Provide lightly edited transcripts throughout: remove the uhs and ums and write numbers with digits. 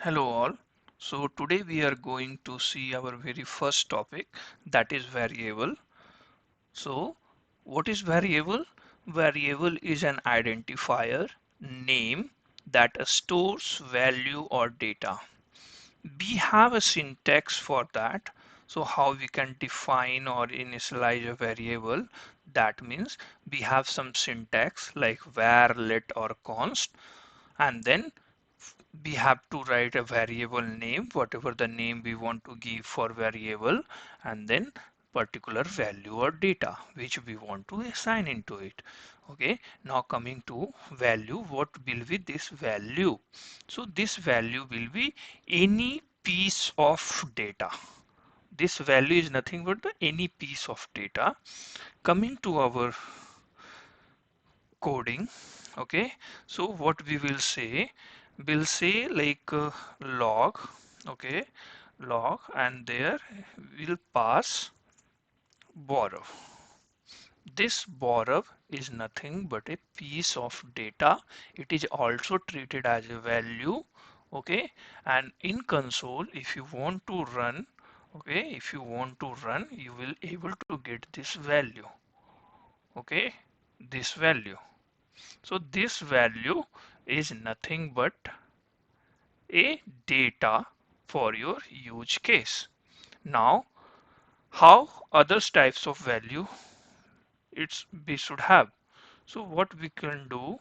Hello all. So today we are going to see our very first topic, that is variable. So what is variable? Variable is an identifier name that stores value or data. We have a syntax for that. So how we can define or initialize a variable? That means we have some syntax like var, let or const, and then we have to write a variable name, whatever the name we want to give for variable, and then particular value or data which we want to assign into it. Okay, now coming to value, what will be this value? So this value will be any piece of data. This value is nothing but the any piece of data. Coming to our coding, okay, so what we will say, we'll say like log, okay, log, and there we'll pass borrow. This borrow is nothing but a piece of data. It is also treated as a value, okay, and in console if you want to run, okay, if you want to run, you will able to get this value, okay, this value. So this value is nothing but a data for your use case. Now, how other types of value we should have? So what we can do,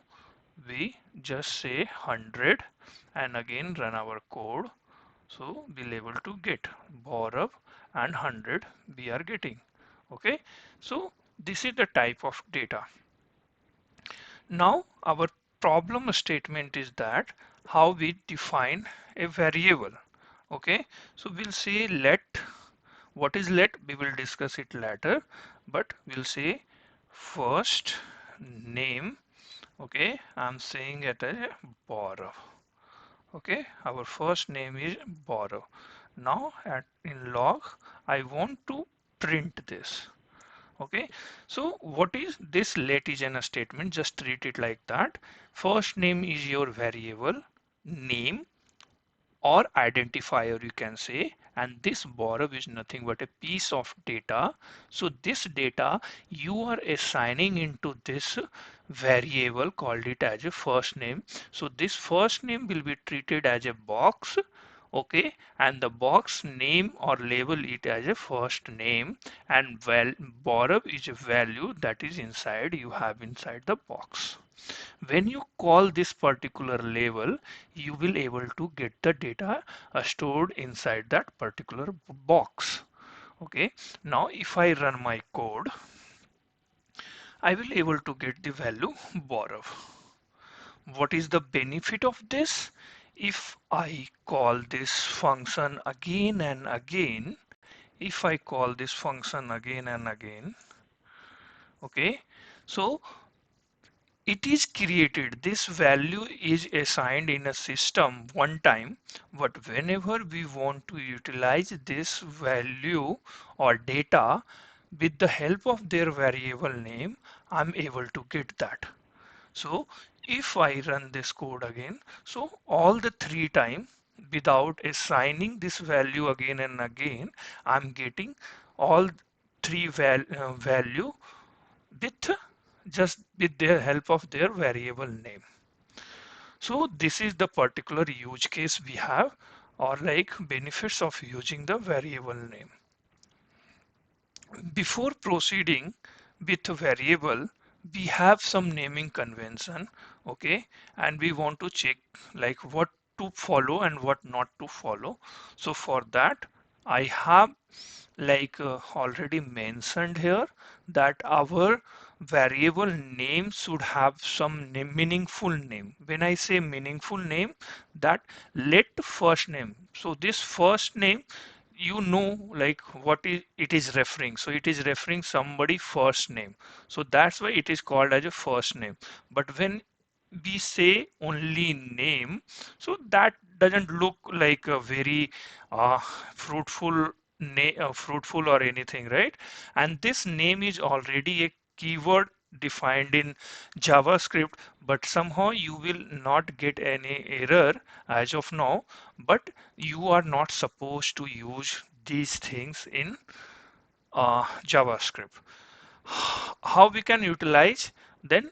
we just say 100 and again run our code. So we'll able to get borrow and 100 we are getting. Okay, so this is the type of data. Now our problem statement is that how we define a variable. Okay, so we'll say let. What is let? We will discuss it later, but we'll say first name. Okay, I'm saying it as Baurav. Okay, our first name is Baurav. Now in log, I want to print this. Okay, so what is this? Let is in a statement, just treat it like that. First name is your variable name or identifier, you can say, and this borrow is nothing but a piece of data. So this data you are assigning into this variable, called it as a first name. So this first name will be treated as a box, okay, and the box name or label it as a first name, and borrow is a value that is inside, you have inside the box. When you call this particular label, you will able to get the data stored inside that particular box. Okay, now if I run my code, I will able to get the value borrow. What is the benefit of this? If I call this function again and again, if I call this function again and again, okay, so it is created, this value is assigned in a system one time, but whenever we want to utilize this value or data with the help of their variable name, I'm able to get that. So if I run this code again, so all the three time without assigning this value again and again, I'm getting all three value with just with their help of their variable name. So this is the particular use case we have, or like benefits of using the variable name. Before proceeding with a variable, we have some naming convention, okay, and we want to check like what to follow and what not to follow. So for that, I have like already mentioned here that our variable name should have some meaningful name. When I say meaningful name, that let first name. So this first name, you know, like what is it is referring. So it is referring somebody first name. So that's why it is called as a first name. But when we say only name, so that doesn't look like a very fruitful fruitful or anything, right? And this name is already a keyword defined in JavaScript, but somehow you will not get any error as of now. But you are not supposed to use these things in JavaScript. How we can utilize then?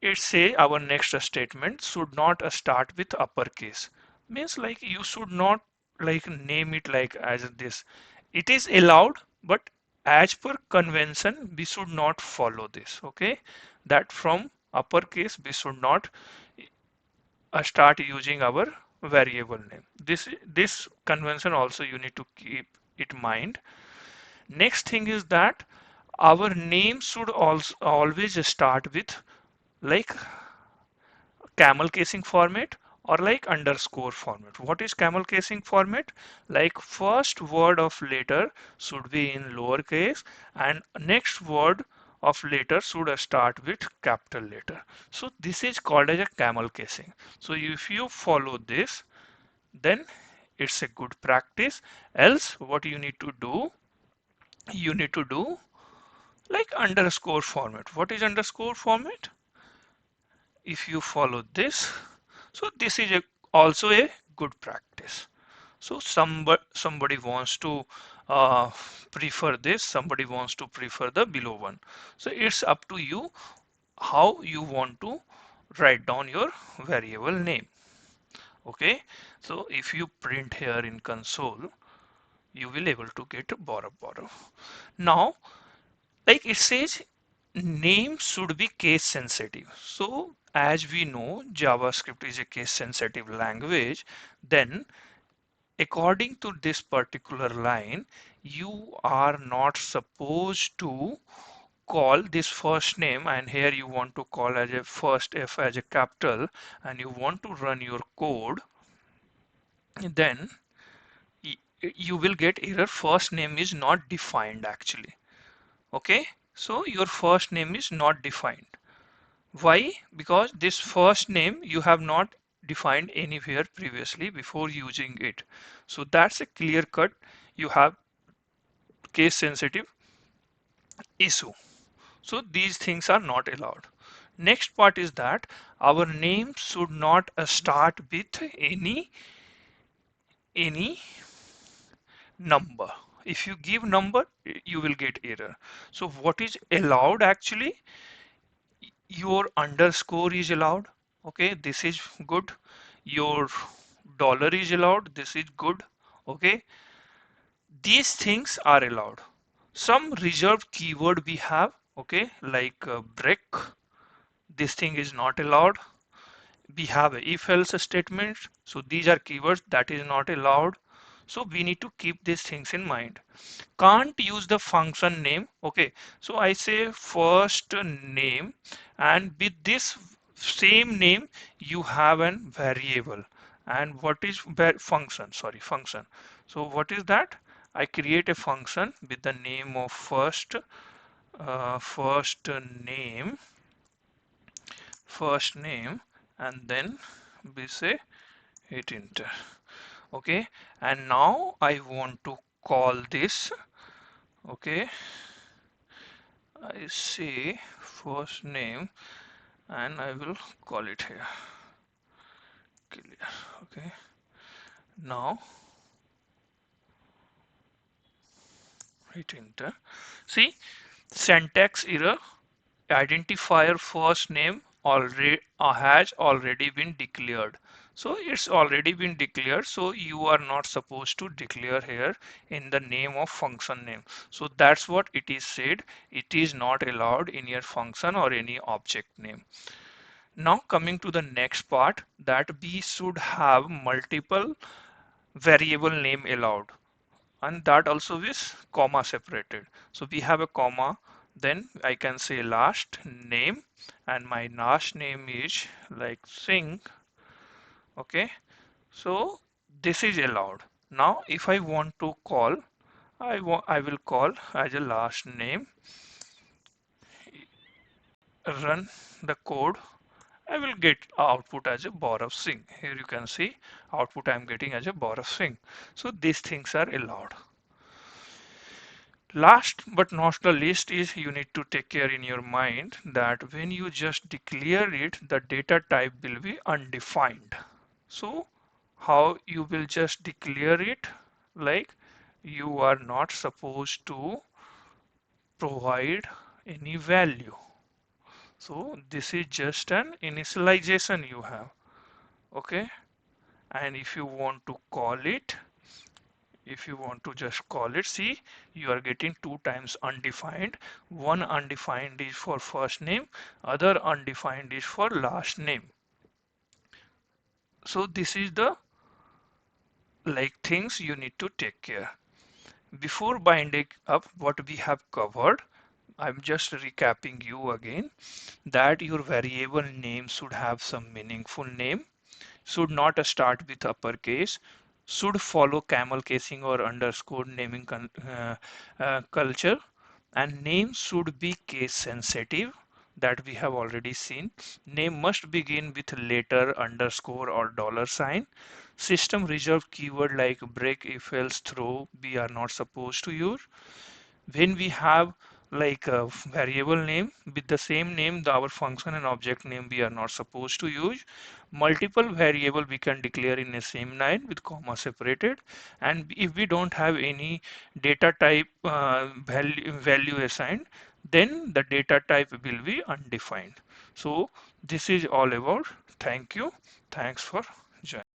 It say our next statement should not start with uppercase. Means like you should not like name it like as this. It is allowed, but as per convention, we should not follow this. Okay, that from uppercase we should not start using our variable name. This convention also you need to keep it mind. Next thing is that our name should also always start with like camel casing format or like underscore format. What is camel casing format? Like first word of letter should be in lowercase and next word of letter should start with capital letter. So this is called as a camel casing. So if you follow this, then it's a good practice. Else what you need to do, you need to do like underscore format. What is underscore format? If you follow this, so this is also a good practice. So somebody wants to uh, prefer this, somebody wants to prefer the below one. So it's up to you how you want to write down your variable name. Okay, so if you print here in console, you will able to get Baurav. Now like it says name should be case sensitive. So as we know JavaScript is a case sensitive language, then according to this particular line you are not supposed to call this first name, and here you want to call as a first F as a capital and you want to run your code, then you will get error first name is not defined actually. Okay, so your first name is not defined. Why? Because this first name you have not defined anywhere previously before using it. So that's a clear cut. You have case sensitive issue. So these things are not allowed. Next part is that our name should not start with any number. If you give number, you will get error. So what is allowed actually? Your underscore is allowed. Okay, this is good. Your dollar is allowed. This is good. Okay, these things are allowed. Some reserved keyword we have. Okay, like break. This thing is not allowed. We have a if else statement. So these are keywords that is not allowed. So we need to keep these things in mind. Can't use the function name. Okay, so I say first name, and with this same name you have a variable. And what is function? Sorry, function. So what is that? I create a function with the name of first name, and then we say hit enter. Okay, and now I want to call this. Okay, I say first name and I will call it here clear. Okay, now hit enter. See, syntax error. Identifier first name already has already been declared. So it's already been declared, so you are not supposed to declare here in the name of function name. So that's what it is said. It is not allowed in your function or any object name. Now coming to the next part, that we should have multiple variable name allowed, and that also is comma separated. So we have a comma, then I can say last name, and my last name is like Singh. Okay, so this is allowed. Now if I want to call, I will call as a last name, run the code. I will get output as a Baurav Singh. Here you can see output I am getting as a Baurav Singh. So these things are allowed. Last but not the least is you need to take care in your mind that when you just declare it, the data type will be undefined. So how you will just declare it, like you are not supposed to provide any value. So this is just an initialization you have. Okay. And if you want to just call it, see, you are getting two times undefined. One undefined is for first name, other undefined is for last name. So this is the like things you need to take care. Before binding up what we have covered, I'm just recapping you again that your variable name should have some meaningful name, should not start with uppercase, should follow camel casing or underscore naming culture, and name should be case sensitive, that we have already seen. Name must begin with letter, underscore or dollar sign. System reserved keyword like break, if else, throw we are not supposed to use. When we have like a variable name with the same name, our function and object name we are not supposed to use. Multiple variable we can declare in a same line with comma separated, and if we don't have any data type value assigned, then the data type will be undefined. So this is all about. Thank you. Thanks for